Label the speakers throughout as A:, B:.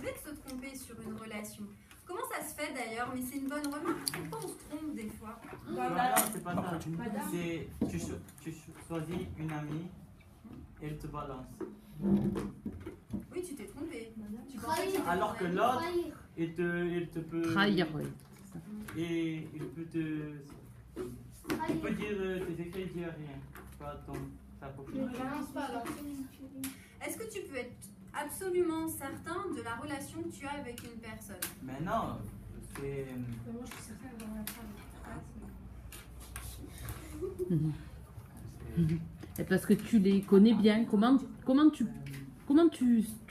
A: arrivé de se tromper sur une relation. Comment ça se fait d'ailleurs? Mais c'est une bonne remarque. Pourquoi on se trompe des fois?
B: Voilà, c'est pas ça. C'est tu choisis une amie, elle te balance.
A: Oui, tu t'es trompé. Tu pensais que c'était
B: Alors
A: ton
B: que
A: ami.
B: l'autre, il te peut.
C: Trahir, oui.
B: Et il peut te. Il peut dire tes effets, il dit rien. Pas ta copine.
A: Est-ce que tu peux être absolument certain de la relation que tu as avec une personne?
B: Mais non, c'est.
D: Moi, je suis certaine d'avoir la
C: Et parce que tu les connais bien. Comment tu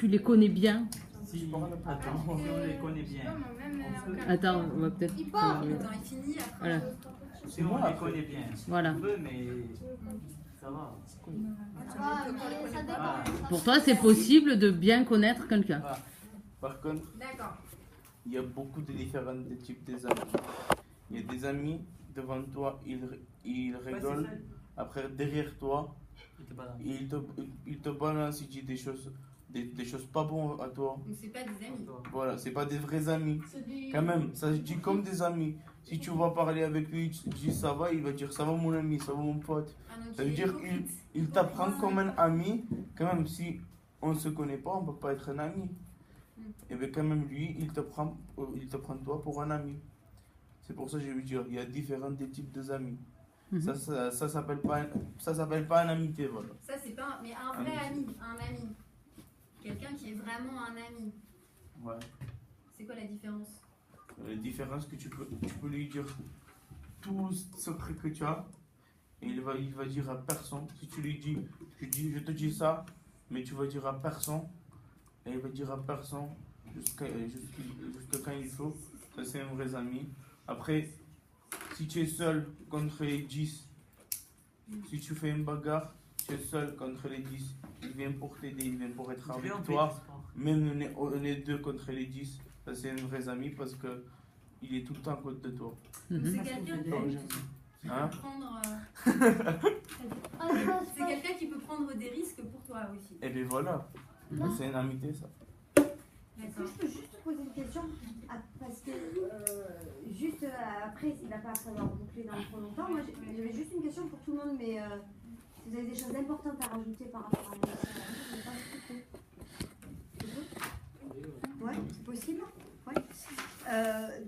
C: les connais bien?
B: Si, attends, si on les connaît bien.
C: Attends, on va peut-être.
A: Attends, il finit après.
C: Voilà.
B: Si on les connaît bien.
C: Voilà.
B: On peut, mais ça va. Ah.
C: Pour toi, c'est possible de bien connaître quelqu'un.
E: Ah. Par contre,
A: D'accord.
E: il y a beaucoup de différents types d'amis. Il y a des amis devant toi, ils rigolent. Après, derrière toi, ils te balancent, ils disent des choses pas bonnes à toi.
A: Donc c'est pas des amis.
E: Voilà, c'est pas des vrais amis. Quand même, ça se dit comme des amis. Si tu vas parler avec lui, tu dis ça va, il va dire ça va mon ami, ça va mon pote.
A: Ah, donc
E: Ça veut dire qu'il t'apprend comme un ami. Quand même, si on ne se connaît pas, on ne peut pas être un ami. Et bien quand même, lui, il te prend toi pour un ami. C'est pour ça que je veux dire, il y a différents types d'amis. Ça s'appelle pas une amitié, voilà.
A: Ça c'est pas mais un vrai ami, un ami. Quelqu'un qui est vraiment un ami.
E: Ouais.
A: C'est quoi la différence?
E: La différence que tu peux lui dire tout secret que tu as et il va dire à personne. Si tu lui dis, je te dis ça, mais tu vas dire à personne et il va dire à personne jusqu'à quand il faut. Ça c'est un vrai ami. Après, si tu es seul contre les 10, si tu fais une bagarre, tu es seul contre les 10, il vient pour t'aider, il vient pour être avec toi. Même on est deux contre les 10, ça c'est un vrai ami parce que il est tout le temps à côté de toi.
A: Donc c'est quelqu'un qui
E: Hein?
A: peut prendre. C'est quelqu'un qui peut prendre des risques pour toi aussi.
E: Et bien voilà, c'est une amitié ça.
F: Est-ce que je peux juste te poser une question? Parce que juste après, il va pas falloir boucler dans trop longtemps. Moi, j'avais juste une question pour tout le monde, mais si vous avez des choses importantes à rajouter par rapport à ouais, c'est possible. Ouais.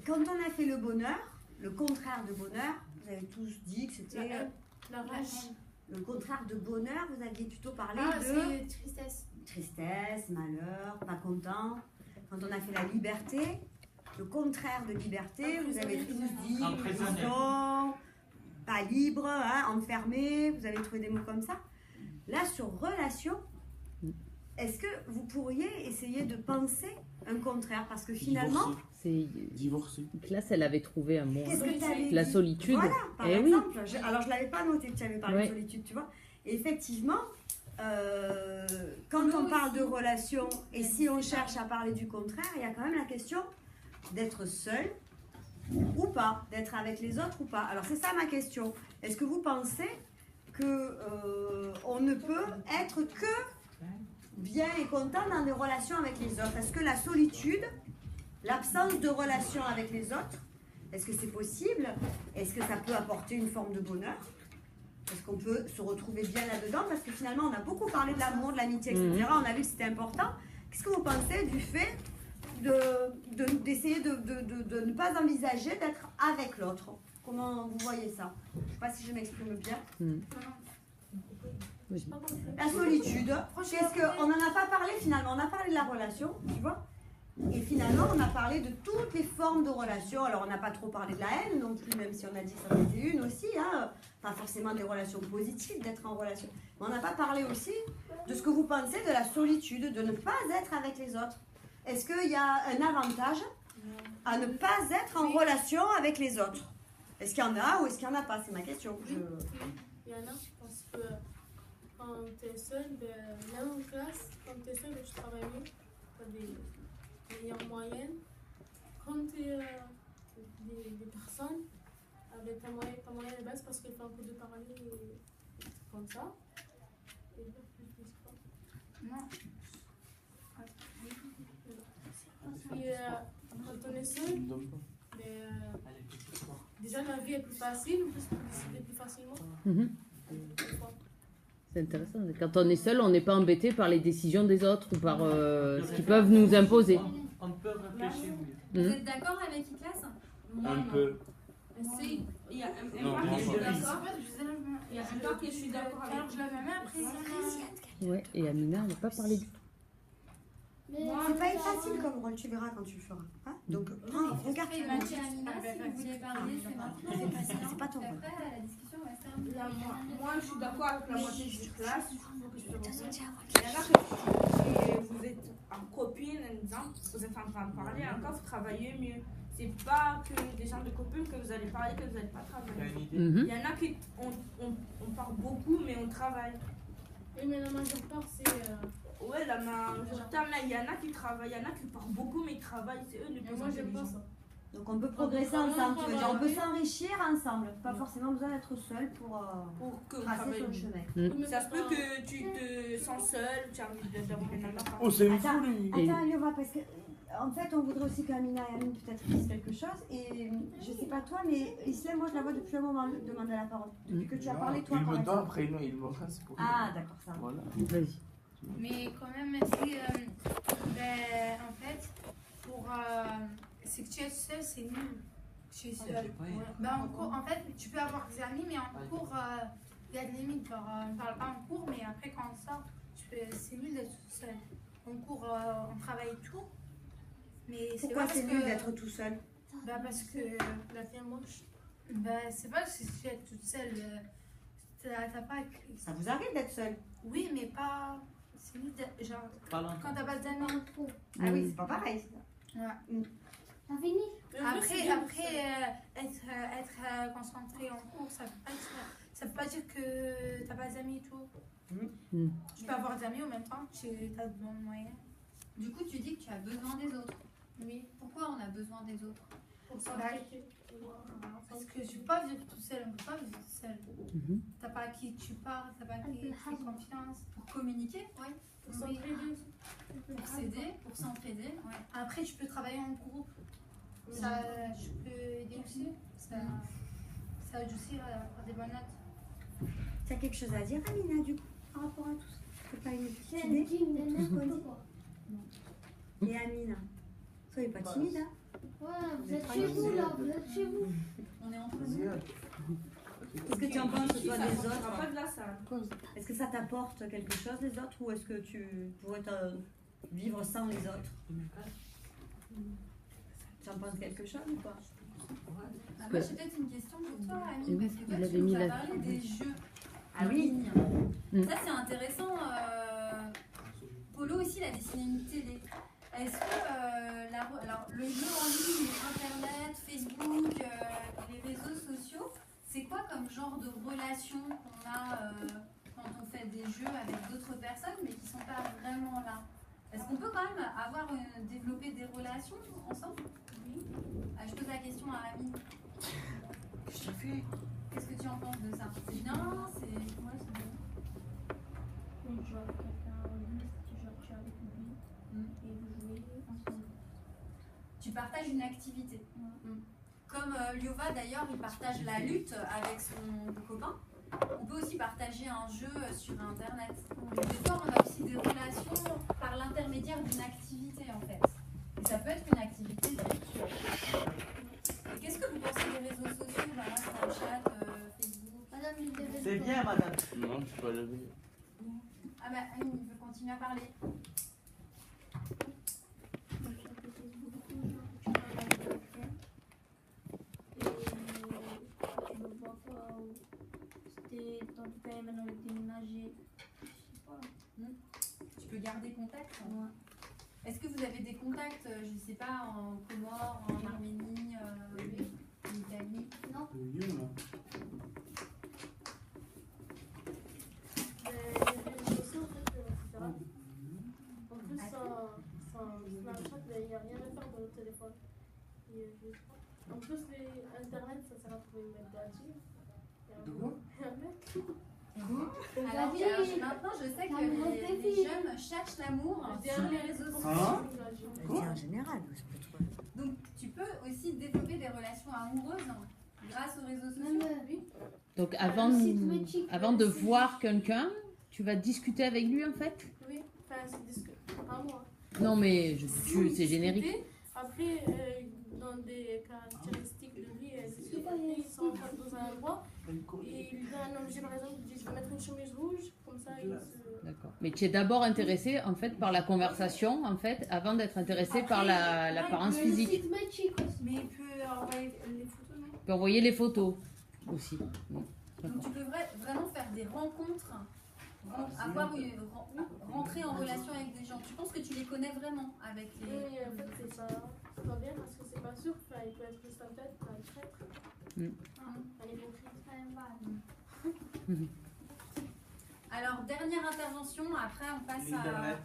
F: Quand on a fait le bonheur, le contraire de bonheur, vous avez tous dit que c'était
D: La rage.
F: le contraire de bonheur. Vous aviez plutôt parlé
D: Ah,
F: de
D: c'est tristesse.
F: tristesse, malheur, pas content. Quand on a fait la liberté, le contraire de liberté, vous avez tous dit prison, pas libre, hein, enfermé, vous avez trouvé des mots comme ça. Là, sur relation, est-ce que vous pourriez essayer de penser un contraire? Parce que finalement,
C: C'est
E: Divorcé.
C: Classe, elle avait trouvé un mot.
F: qu'est-ce que tu avais
C: La
F: dit?
C: solitude.
F: Voilà, par
C: Eh oui.
F: exemple. Alors, je ne l'avais pas noté que tu avais parlé
C: Ouais.
F: de solitude, tu vois. Et effectivement, quand on parle de relation et si on cherche à parler du contraire, il y a quand même la question d'être seul ou pas, d'être avec les autres ou pas. Alors, c'est ça ma question. Est-ce que vous pensez que on ne peut être que bien et content dans des relations avec les autres? Est-ce que la solitude, l'absence de relation avec les autres, est-ce que c'est possible? Est-ce que ça peut apporter une forme de bonheur? Est-ce qu'on peut se retrouver bien là-dedans? Parce que finalement, on a beaucoup parlé de l'amour, de l'amitié, etc. On a vu que c'était important. Qu'est-ce que vous pensez du fait d'essayer de ne pas envisager d'être avec l'autre? Comment vous voyez ça? Je ne sais pas si je m'exprime bien. La solitude, on n'en a pas parlé finalement, on a parlé de la relation, tu vois, et finalement on a parlé de toutes les formes de relations. Alors on n'a pas trop parlé de la haine non plus, même si on a dit que ça en était une aussi, hein. Pas forcément des relations positives, d'être en relation. Mais on n'a pas parlé aussi de ce que vous pensez de la solitude, de ne pas être avec les autres. Est-ce qu'il y a un avantage à ne pas être en relation avec les autres? Est-ce qu'il y en a ou est-ce qu'il n'y en a pas? C'est ma question.
D: Il y en a parce que quand tu es seul, même en classe, quand tu es seul, tu travailles mieux, tu as des meilleures moyennes. Quand tu es des personnes avec ta moyenne est basse parce qu'il faut un peu de parler comme ça. Et plus quoi.
G: Non.
D: on est seul, mais déjà la vie est plus facile, on peut se décider plus facilement.
C: Mhm. C'est intéressant. Quand on est seul, on n'est pas embêté par les décisions des autres ou par ce qu'ils peuvent nous imposer.
B: On peut réfléchir mieux.
A: Vous
C: Mhm.
A: êtes d'accord avec Iklas?
E: Un peu.
G: Si, il y a
E: Non,
G: un part que je suis
E: moi,
G: d'accord. Il y a un part que je suis d'accord avec.
D: Alors je la mets après.
C: Ouais, et Amina, elle n'a pas parlé du tout.
F: C'est pas facile comme rôle, tu verras quand tu le feras. Hein, donc, regarde.
A: Après, Mathieu et Amina, si vous voulez parler, c'est maintenant.
F: C'est pas ton rôle.
A: Après, la discussion va se terminer.
G: Là, moi, je suis d'accord avec la moitié du classe. Il faut que je te reprenne. Il y en a que vous êtes en copine, un exemple, vous êtes en train de parler, encore vous travaillez mieux. C'est pas que des gens de copines que vous allez parler, que vous n'allez pas
B: Tu as
G: travailler.
B: une idée?
C: Mhm.
G: Il y en a qui, on parle beaucoup, mais on travaille.
D: Oui, mais la majeure part, c'est.
G: Ouais, la majorité, là, il y en a qui travaillent, il y en a qui parlent beaucoup, mais ils travaillent, c'est eux les plus
D: Moi, j'aime pas
G: intelligents.
D: ça.
F: Donc, on peut progresser ensemble, tu veux dire, on peut s'enrichir ensemble. Pas forcément besoin d'être seul pour
G: Pour que vous
F: tracer
G: travaillez
F: son
G: mieux.
F: chemin.
D: Oui, mais
G: Ça se
D: c'est
G: peut
D: pas-
G: que tu te sens seul, tu as envie de dormir dans la
E: Oh, c'est une
F: Attends,
E: folie.
F: attends, Liova, parce que en fait, on voudrait aussi qu'Amina et Amine peut-être disent quelque chose. Et je sais pas toi, mais Islam, moi je la vois depuis un moment demander la parole. Depuis que tu as parlé, toi,
E: Il
F: par
E: me donne,
F: exemple.
E: après il me reste pour
F: Ah, d'accord, ça.
E: Voilà.
C: Vas-y.
H: Mais quand même, si, en fait, pour c'est que tu es seul, c'est nul. Tu es seul. En cours, en fait, tu peux avoir des amis, mais en cours, il y a des limites. Genre, on ne parle pas en cours, mais après, quand on sort, c'est nul d'être tout seul. En cours, on travaille tout. Mais c'est
F: Pourquoi
H: pas
F: c'est
H: parce
F: nul
H: que-
F: d'être tout seul?
H: Parce que
D: La vie est moche.
H: c'est pas que tu es toute seule. T'as pas.
F: Ça vous arrive d'être seul?
H: Oui, mais pas. C'est nul d'être. Genre,
B: Pas longtemps.
H: quand t'as pas d'amis.
F: Ah oui, c'est pas pareil.
D: Mais en fait, c'est
H: Après,
D: bien,
H: être concentré en cours, ça veut pas dire que t'as pas d'amis et tout.
C: Mm.
H: Tu peux avoir des amis en même temps, tu as de bons moyens.
A: Du coup, tu dis que tu as besoin des autres.
H: Oui.
A: Pourquoi on a besoin des autres?
D: pour s'entraîner.
H: Parce que tu peux pas vivre tout seul, on peut pas vivre tout seul.
C: Mhm.
H: T'as pas à qui tu parles, t'as pas à qui tu fais confiance.
A: Pour communiquer? Oui.
D: Pour s'entraider.
A: Pour s'aider, pour s'entraider? Ouais.
H: Après, tu peux travailler en groupe. Ça, tu peux aider aussi. Ça aide aussi à avoir des bonnes notes.
F: Tu as quelque chose à dire, Amina, du coup, par rapport à tout ça? C'est pas une petite idée? Et Amina, soyez pas timide, hein?
I: Vous êtes chez vous là, vous êtes chez vous.
A: On est entre nous.
F: Qu'est-ce que tu en penses, toi, des
G: Ça
F: autres?
G: pas de la salle.
F: Est-ce que ça t'apporte quelque chose, les autres, ou est-ce que tu pourrais vivre sans les autres? Tu en penses quelque chose ou pas?
A: Ah, moi, j'ai peut-être une question pour toi, Amine,
C: Oui,
A: parce que
C: il
A: toi,
C: avait
A: tu nous
C: mis
A: as
C: la-
A: parlé des jeux
F: Ah
A: en
F: oui.
A: ligne.
C: Mm.
A: Ça, c'est intéressant. Polo aussi, il a dessiné une télé. Est-ce que alors, le jeu en ligne, Internet, Facebook, les réseaux sociaux, c'est quoi comme genre de relation qu'on a quand on fait des jeux avec d'autres personnes, mais qui ne sont pas vraiment là? Est-ce qu'on peut quand même développer des relations ensemble? Oui. Je pose la question à Amine. Qu'est-ce que tu en penses de ça? C'est bien? C'est ouais, c'est bien.
I: On joue avec quelqu'un en ligne, tu joues avec lui et vous jouez ensemble.
A: Tu partages une activité. Comme Liova d'ailleurs, il partage la lutte avec son copain. On peut aussi partager un jeu sur Internet. Des fois, on a aussi des relations par l'intermédiaire d'une activité en fait. Et ça peut être une activité virtuelle. Et qu'est-ce que vous pensez des réseaux sociaux, voilà, Snapchat, Facebook?
I: Madame, il devait
B: C'est bien, madame.
E: Non, je suis pas levé.
A: Ah bah, Amine, il veut continuer à parler.
I: Tu me vois pas ou c'était dans le temps maintenant le déménager. Je sais pas.
A: Tu peux garder contact.
I: Ouais.
A: Est-ce que vous avez des contacts, je ne sais pas, en Comores, en Arménie, en Italie? Non.
D: Les réseaux sociaux, en fait, c'est grave. En plus, sans Snapchat, il n'y a rien à faire dans le téléphone. Et, en plus, Internet, ça sert à trouver une mec d'agir.
E: De quoi?
A: Alors, maintenant, je sais que les jeunes cherchent l'amour sur les réseaux sociaux.
E: Hein?
F: En général, je peux trouver.
A: Donc, tu peux aussi développer des relations amoureuses grâce aux réseaux sociaux.
C: Donc avant de voir quelqu'un, tu vas discuter avec lui en fait?
D: Oui, enfin, c'est discuter. Pas moi.
C: Non mais c'est générique.
D: Après, dans des caractéristiques de lui, ils sont dans un endroit et il donne un objet, par exemple, il dit je vais mettre une chemise rouge, comme ça il se...
C: D'accord. Mais tu es d'abord intéressé en fait par la conversation en fait, avant d'être intéressé par l'apparence physique.
H: Mais il peut envoyer les photos, non?
C: Tu peux envoyer les photos aussi. Bon,
A: Donc tu peux vraiment faire des rencontres, rentrer en relation avec des gens. Tu penses que tu les connais vraiment avec les...
D: Oui, en fait, c'est pas bien parce que c'est pas sûr. Enfin, il peut être juste en fait un traître. Un hypocrite.
A: Alors, dernière intervention, après on passe à...
E: L'Internet.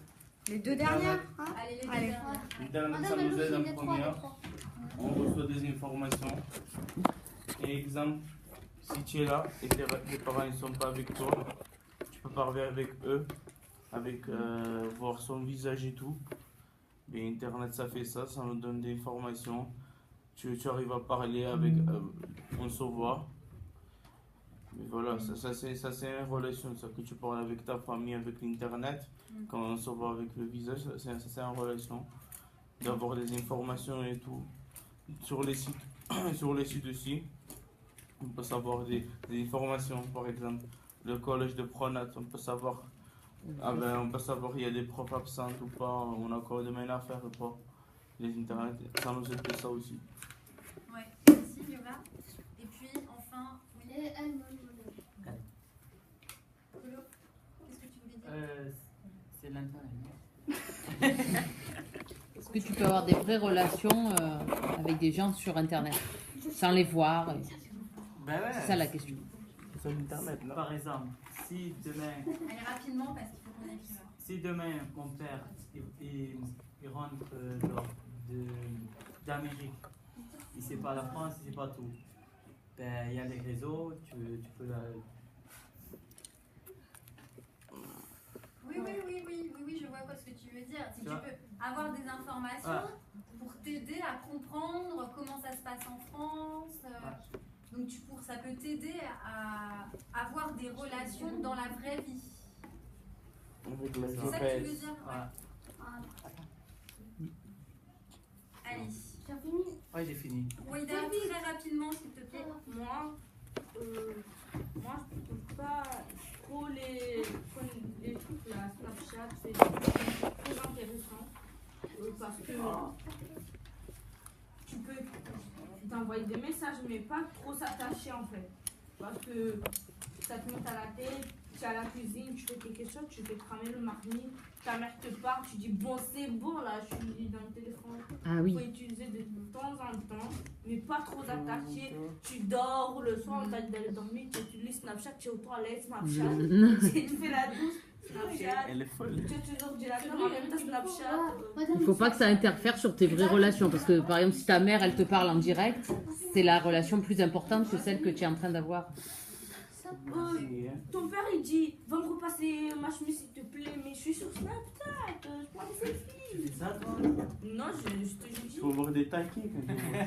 F: Les deux dernières hein?
A: Allez, les deux
F: Allez.
A: dernières.
E: L'Internet, ça nous aide en première. On reçoit des informations. Et exemple, si tu es là et tes parents ne sont pas avec toi, tu peux parler avec eux, voir son visage et tout. Et Internet, ça fait ça, ça nous donne des informations. Tu arrives à parler avec, on se voit. Mais voilà, ça c'est une relation, ça que tu parles avec ta famille, avec l'internet, quand on se voit avec le visage, c'est une relation. D'avoir des informations et tout. Sur les sites aussi, on peut savoir des informations, par exemple, le collège de Pronat, on peut savoir, il y a des profs absents ou pas, on a encore des mails à faire ou pas. Les internets, ça nous aide de ça aussi.
A: Ouais, merci Yoga. Et puis enfin, oui. Polo, qu'est-ce que tu voulais dire?
B: C'est l'internet.
C: Est-ce que tu peux avoir des vraies relations avec des gens sur internet sans les voir
B: Ben ouais.
C: C'est ça la question.
E: C'est l'internet, là.
B: Par exemple, si demain,
A: Allez rapidement parce qu'il faut qu'on écrive.
B: si demain mon père il rentre d'Amérique, il sait pas la France, il sait pas tout. Ben il y a les réseaux, tu peux
A: Oui, je vois quoi ce que tu veux dire. Si tu peux avoir des informations pour t'aider à comprendre comment ça se passe en France. Donc ça peut t'aider à avoir des relations dans la vraie vie.
E: Avec la
A: C'est ça que tu veux dire?
B: Ouais.
A: Alice.
I: J'ai fini.
B: Ouais, j'ai fini.
A: Wida, très rapidement s'il te plaît.
G: Moi, je trouve pas trop les trucs là, Snapchat, c'est très intéressant. Parce que tu peux t'envoyer des messages, mais pas trop s'attacher en fait. Parce que ça te monte à la tête, tu es à la cuisine, tu fais quelque chose, tu fais cramer le marmite, ta mère te parle, tu dis bon c'est bon là, je suis dans le téléphone.
C: Ah oui.
G: Il faut utiliser de temps en temps, mais pas trop attaché. Tu dors le soir, on t'a dit d'aller dormir, tu lis Snapchat, tu es aux toilettes, Snapchat, tu fais la douche, Snapchat,
E: Elle est folle.
G: tu es toujours ordinateur, en même temps Snapchat.
C: Il faut pas que ça interfère sur tes vraies relations parce que par exemple si ta mère elle te parle en direct, c'est la relation plus importante que celle que tu es en train d'avoir.
G: Ton père il dit va me repasser ma chemise s'il te plaît, mais je suis sur Snapchat, je prends des selfies.
B: Tu fais ça toi?
G: Non, je te dis.
E: Il faut voir des taquets quand même.